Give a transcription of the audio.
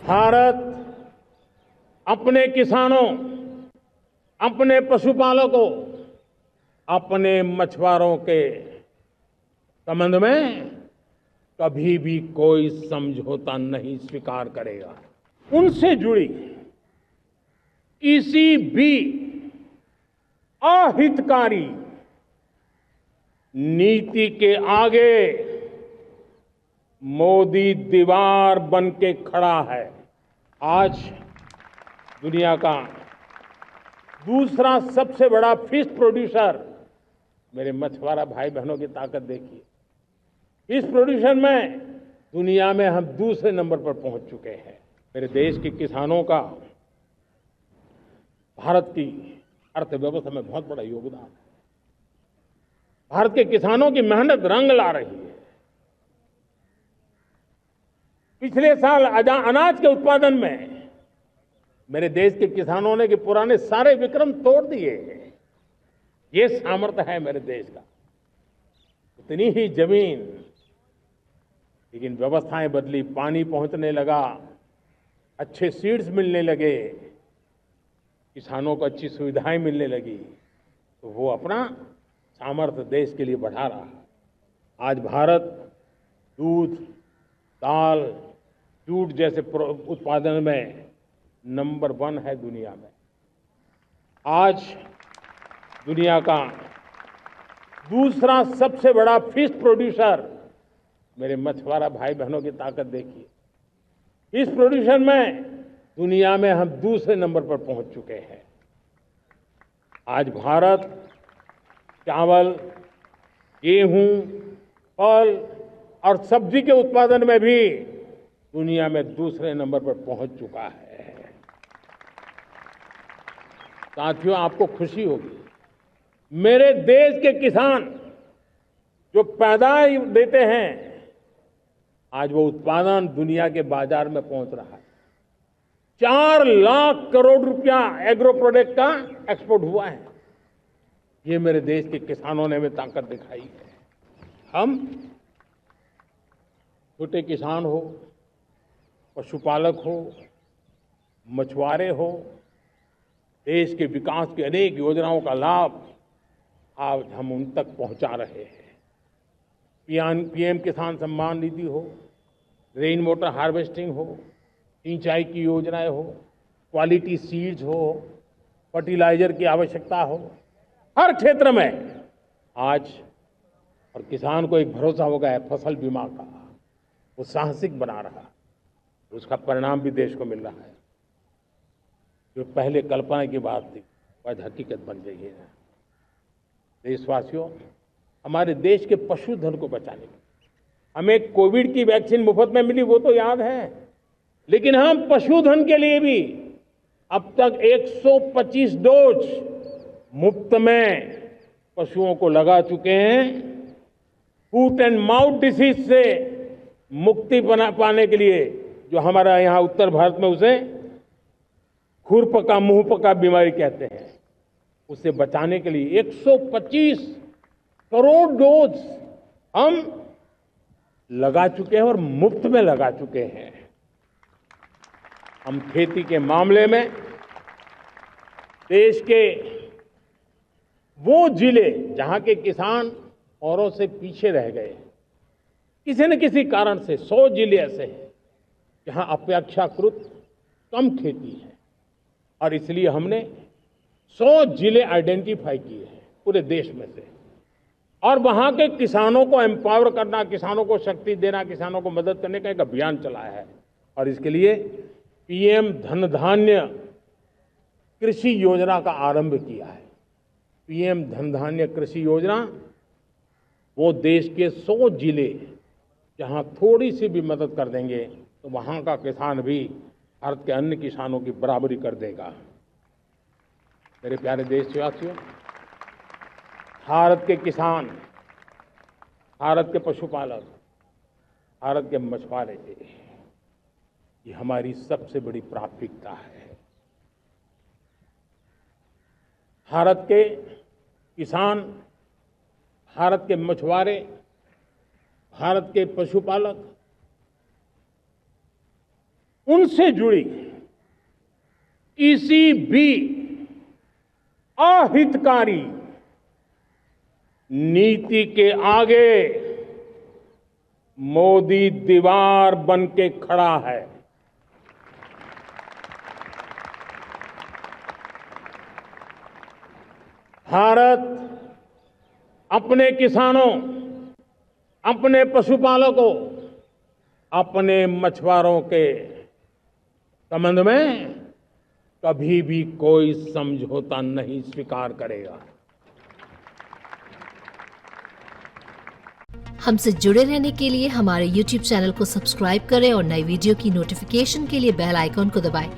भारत अपने किसानों, अपने पशुपालकों, अपने मछुआरों के संबंध में कभी भी कोई समझौता नहीं स्वीकार करेगा। उनसे जुड़ी किसी भी अहितकारी नीति के आगे मोदी दीवार बन के खड़ा है। आज दुनिया का दूसरा सबसे बड़ा फिश प्रोड्यूसर, मेरे मछुआरा भाई बहनों की ताकत देखिए। फिश प्रोड्यूसर में दुनिया में हम दूसरे नंबर पर पहुंच चुके हैं। मेरे देश के किसानों का भारत की अर्थव्यवस्था में बहुत बड़ा योगदान है। भारत के किसानों की मेहनत रंग ला रही है। पिछले साल अनाज के उत्पादन में मेरे देश के किसानों ने कि पुराने सारे विक्रम तोड़ दिए। ये सामर्थ्य है मेरे देश का। उतनी ही जमीन, लेकिन व्यवस्थाएं बदली, पानी पहुंचने लगा, अच्छे सीड्स मिलने लगे, किसानों को अच्छी सुविधाएं मिलने लगी, तो वो अपना सामर्थ्य देश के लिए बढ़ा रहा है। आज भारत दूध, दाल, जूट जैसे उत्पादन में नंबर 1 है दुनिया में। आज दुनिया का दूसरा सबसे बड़ा फिश प्रोड्यूसर, मेरे मछुआरा भाई बहनों की ताकत देखिए। फिश प्रोड्यूसर में दुनिया में हम दूसरे नंबर पर पहुंच चुके हैं। आज भारत चावल, गेहूं, फल और सब्जी के उत्पादन में भी दुनिया में दूसरे नंबर पर पहुंच चुका है। साथियों, आपको खुशी होगी, मेरे देश के किसान जो पैदावार देते हैं, आज वो उत्पादन दुनिया के बाजार में पहुंच रहा है। 4 लाख करोड़ रुपया एग्रो प्रोडक्ट का एक्सपोर्ट हुआ है। ये मेरे देश के किसानों ने हमें ताकत दिखाई है। हम छोटे किसान हो, पशुपालक हो, मछुआरे हो, देश के विकास की अनेक योजनाओं का लाभ आज हम उन तक पहुंचा रहे हैं। पीएम किसान सम्मान निधि हो, रेन वाटर हार्वेस्टिंग हो, सिंचाई की योजनाएं हो, क्वालिटी सीड्स हो, फर्टिलाइजर की आवश्यकता हो, हर क्षेत्र में आज और किसान को एक भरोसा हो गया है फसल बीमा का। वो साहसिक बना रहा है, उसका परिणाम भी देश को मिल रहा है। जो पहले कल्पना की बात थी आज हकीकत बन गई है। देशवासियों, हमारे देश के पशुधन को बचाने के हमें कोविड की वैक्सीन मुफ्त में मिली, वो तो याद है, लेकिन हम पशुधन के लिए भी अब तक 125 डोज मुफ्त में पशुओं को लगा चुके हैं। फूट एंड माउथ डिसीज से मुक्ति पाने के लिए, जो हमारा यहाँ उत्तर भारत में उसे खुरपका मुंहपका बीमारी कहते हैं, उसे बचाने के लिए 125 करोड़ डोज हम लगा चुके हैं और मुफ्त में लगा चुके हैं। हम खेती के मामले में देश के वो जिले जहां के किसान औरों से पीछे रह गए, किसी न किसी कारण से 100 जिले ऐसे हैं जहां अपेक्षाकृत कम खेती है, और इसलिए हमने 100 जिले आइडेंटिफाई किए हैं पूरे देश में से, और वहां के किसानों को एम्पावर करना, किसानों को शक्ति देना, किसानों को मदद करने का एक अभियान चलाया है। और इसके लिए पीएम धन धान्य कृषि योजना का आरंभ किया है। पीएम धन धान्य कृषि योजना वो देश के 100 जिले जहां थोड़ी सी भी मदद कर देंगे तो वहां का किसान भी भारत के अन्य किसानों की बराबरी कर देगा। मेरे प्यारे देशवासियों, भारत के किसान, भारत के पशुपालक, भारत के मछुआरे, ये हमारी सबसे बड़ी प्राथमिकता है। भारत के किसान, भारत के मछुआरे, भारत के पशुपालक उनसे जुड़ी किसी भी अहितकारी नीति के आगे मोदी दीवार बन के खड़ा है। भारत अपने किसानों, अपने पशुपालकों, अपने मछुआरों के संबंध में कभी भी कोई समझौता नहीं स्वीकार करेगा। हमसे जुड़े रहने के लिए हमारे YouTube चैनल को सब्सक्राइब करें और नई वीडियो की नोटिफिकेशन के लिए बेल आइकॉन को दबाएं।